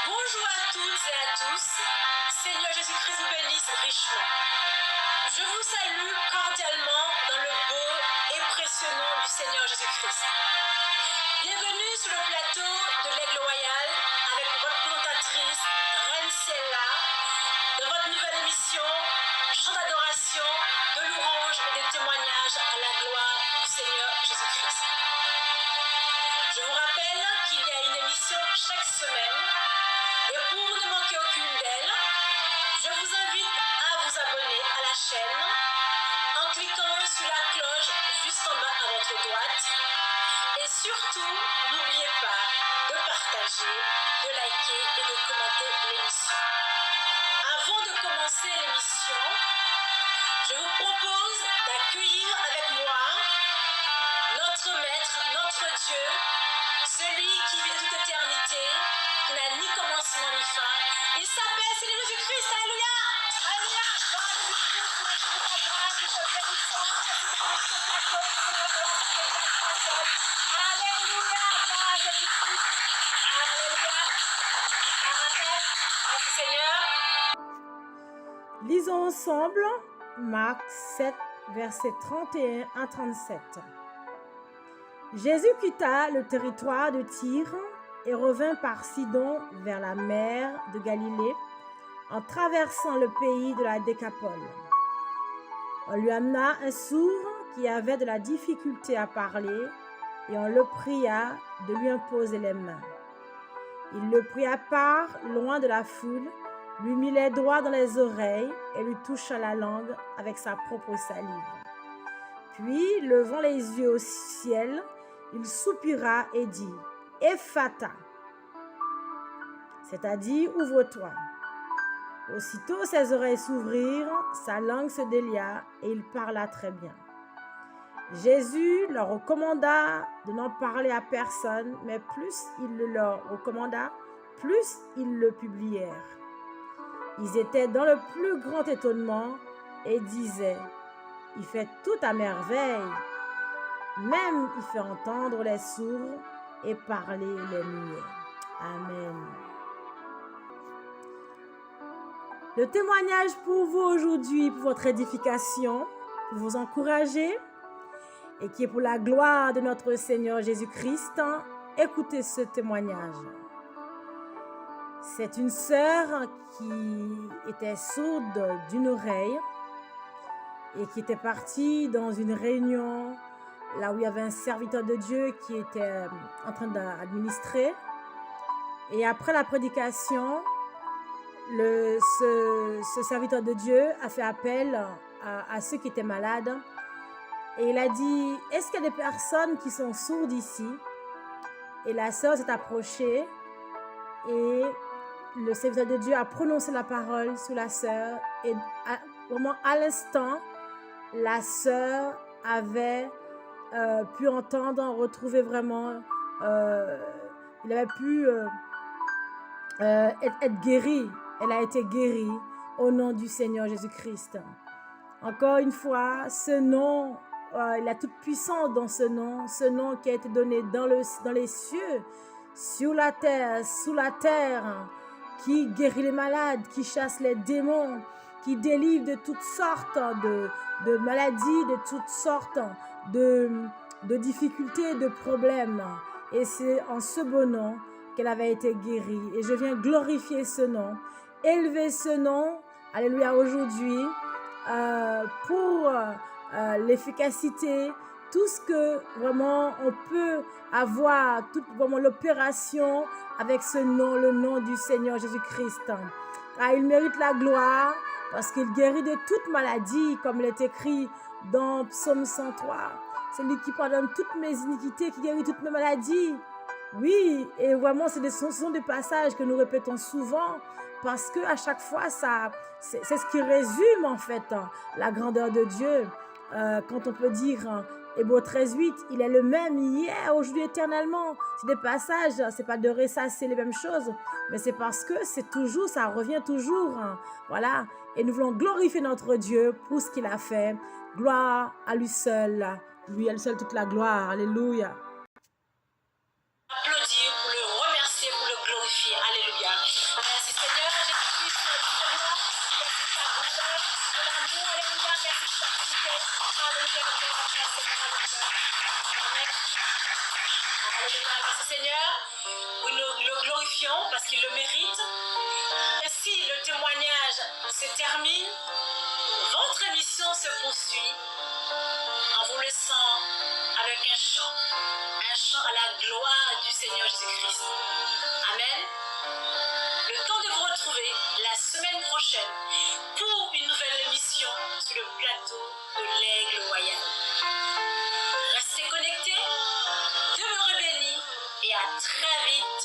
Bonjour à toutes et à tous. Seigneur Jésus-Christ vous bénisse richement. Je vous salue cordialement dans le beau et précieux nom du Seigneur Jésus-Christ. Bienvenue sur le plateau de l'Aigle Royal avec votre présentatrice, Reine Ciela, de votre nouvelle émission, Chant d'adoration, de louange et de témoignages à la gloire du Seigneur Jésus-Christ. Je vous rappelle qu'il y a une émission chaque semaine et pour ne manquer aucune d'elles, je vous invite à vous abonner à la chaîne en cliquant sur la cloche juste en bas à votre droite. Et surtout, n'oubliez pas de partager, de liker et de commenter l'émission. Avant de commencer l'émission, je vous propose d'accueillir avec moi notre Maître, notre Dieu, celui qui vit de toute éternité, qui n'a ni commencement ni fin. Il s'appelle Seigneur Jésus-Christ. Alléluia! Alléluia! Gloire à Jésus-Christ, nous te bénissons, nous te bénissons, Alléluia! Gloire à Jésus-Christ. Alléluia! Amen. Merci Seigneur. Lisons ensemble Marc 7, versets 31 à 37. Jésus quitta le territoire de Tyr et revint par Sidon vers la mer de Galilée en traversant le pays de la Décapole. On lui amena un sourd qui avait de la difficulté à parler et on le pria de lui imposer les mains. Il le prit à part, loin de la foule, lui mit les doigts dans les oreilles et lui toucha la langue avec sa propre salive. Puis, levant les yeux au ciel, il soupira et dit « Ephata », c'est-à-dire « Ouvre-toi ». Aussitôt ses oreilles s'ouvrirent, sa langue se délia et il parla très bien. Jésus leur recommanda de n'en parler à personne, mais plus il le leur recommanda, plus ils le publièrent. Ils étaient dans le plus grand étonnement et disaient « Il fait tout à merveille, même il fait entendre les sourds et parler les muets. » Amen. Le témoignage pour vous aujourd'hui, pour votre édification, pour vous encourager et qui est pour la gloire de notre Seigneur Jésus-Christ, écoutez ce témoignage. C'est une sœur qui était sourde d'une oreille et qui était partie dans une réunion là où il y avait un serviteur de Dieu qui était en train d'administrer. Et après la prédication, ce serviteur de Dieu a fait appel à ceux qui étaient malades. Et il a dit, est-ce qu'il y a des personnes qui sont sourdes ici? Et la sœur s'est approchée et le serviteur de Dieu a prononcé la parole sur la sœur. Et à l'instant, la sœur avait pu entendre, retrouver vraiment, il avait pu être guéri. Elle a été guérie au nom du Seigneur Jésus-Christ. Encore une fois, ce nom, il a toute puissance dans ce nom qui a été donné dans les cieux, sur la terre, sous la terre, qui guérit les malades, qui chasse les démons, qui délivre de toutes sortes de maladies, de toutes sortes de difficultés, de problèmes. Et c'est en ce beau nom qu'elle avait été guérie. Et je viens glorifier ce nom, élever ce nom, alléluia, aujourd'hui, pour l'efficacité, tout ce que vraiment on peut avoir, toute vraiment l'opération avec ce nom, le nom du Seigneur Jésus-Christ. Car il mérite la gloire parce qu'il guérit de toute maladie, comme il est écrit dans Psaume 103. C'est lui qui pardonne toutes mes iniquités, qui guérit toutes mes maladies. Oui, et vraiment, ce sont des passages que nous répétons souvent parce que à chaque fois, c'est ce qui résume en fait la grandeur de Dieu. Quand on peut dire Hébreux 13:8, il est le même hier, aujourd'hui, éternellement. C'est des passages, c'est pas de ressasser les mêmes choses, mais c'est parce que c'est toujours, ça revient toujours. Voilà. Et nous voulons glorifier notre Dieu pour ce qu'il a fait. Gloire à lui seul. Lui, elle seule toute la gloire. Alléluia. Applaudir, pour le remercier, pour le glorifier. glorifier. Alléluia. Merci Seigneur, Jésus-Christ, merci ta gloire, merci ta grandeur, ton amour, alléluia, merci pour ta fidélité. Alléluia, merci Seigneur, alléluia. Amen. Alléluia, merci Seigneur. Oui, nous le glorifions parce qu'il le mérite. Ainsi, le témoignage se termine. Votre émission se poursuit en vous laissant avec un chant à la gloire du Seigneur Jésus-Christ. Amen. Le temps de vous retrouver la semaine prochaine pour une nouvelle émission sur le plateau de l'Aigle Royal. Restez connectés, demeurez bénis et à très vite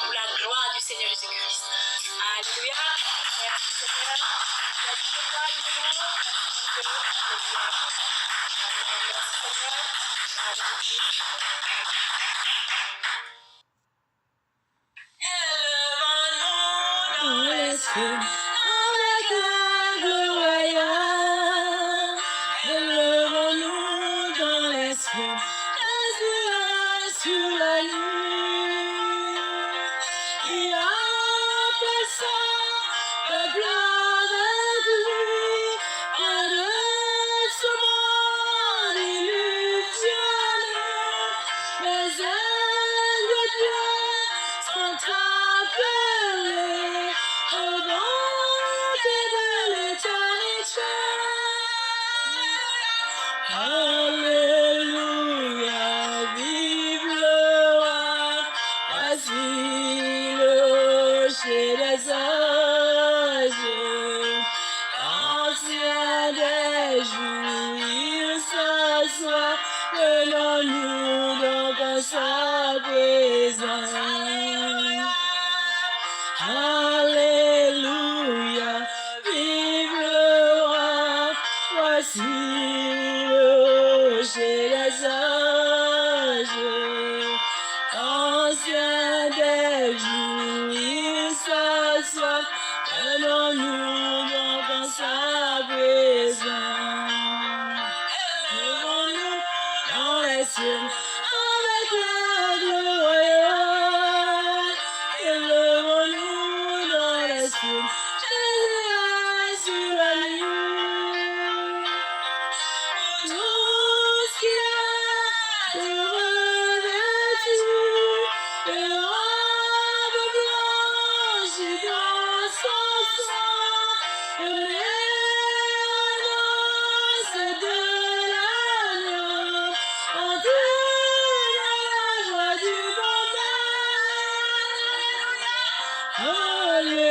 pour la gloire du Seigneur Jésus-Christ. Alléluia. Merci Seigneur. Merci Seigneur. Merci Seigneur. Avec l'aigle royal, élevons-nous dans les cieux, sur la nuit. Il appelle ça peuple avec lui, près de ce monde illusionné. Les ailes de Dieu sont appelés au banquet de l'éternité. Alléluia, vive le roi, voici le rocher des âges. Ancien des jours, il s'assoit, tenons-nous donc en sa présence. Alléluia, vive le roi, voici le rocher des âges. Ancien des jours, il s'assoit, tenons-nous donc en sa présence. Élevons-nous dans les cieux avec l'aigle royal. Élevons-nous dans les cieux, Jésus sur la nuit. Tout ce qui est revêtu de robe blanche dans son sang, le mélange de l'agneau, entraîne la joie du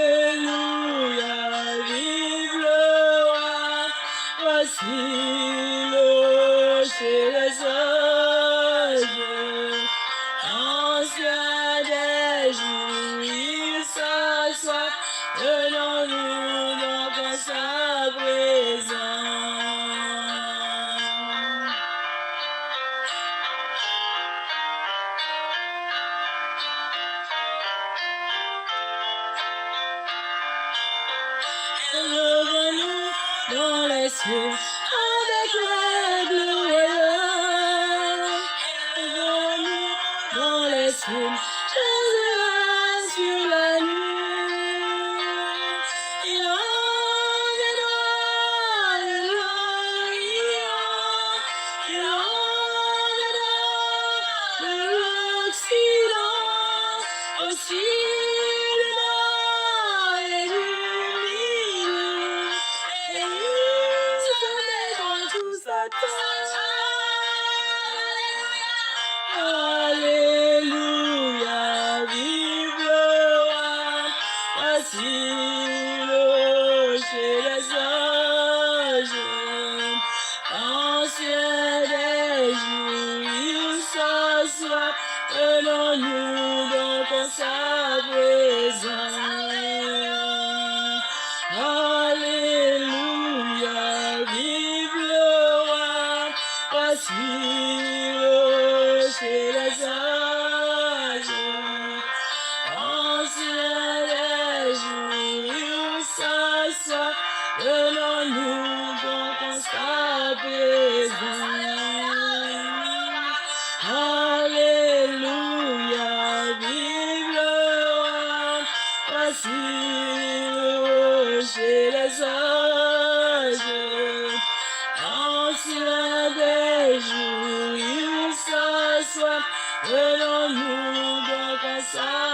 Alléluia, vive le roi, voici le rocher des âges. Ancien des jours, il s'assoit, tenons-nous donc en sa présence. Élevons-nous dans les cieux avec l'aigle royal. Élevons-nous dans les cieux, Jésus sur la nuit. Il en viendra le l'Orient, il en viendra de l'Occident, aussi le nord et du milieu, et ils se mettront tous à table. Alléluia, vive le roi, voici le rocher des âges. Ancien des jours, il s'assoit, tenons-nous donc en sa présence. Alléluia, vive le roi, voici le rocher des âges. Ancien des jours, il s'assoit, tenons-nous donc en sa présence. Alléluia, vive le roi, se réjouir ce soir. Venons-nous donc à sa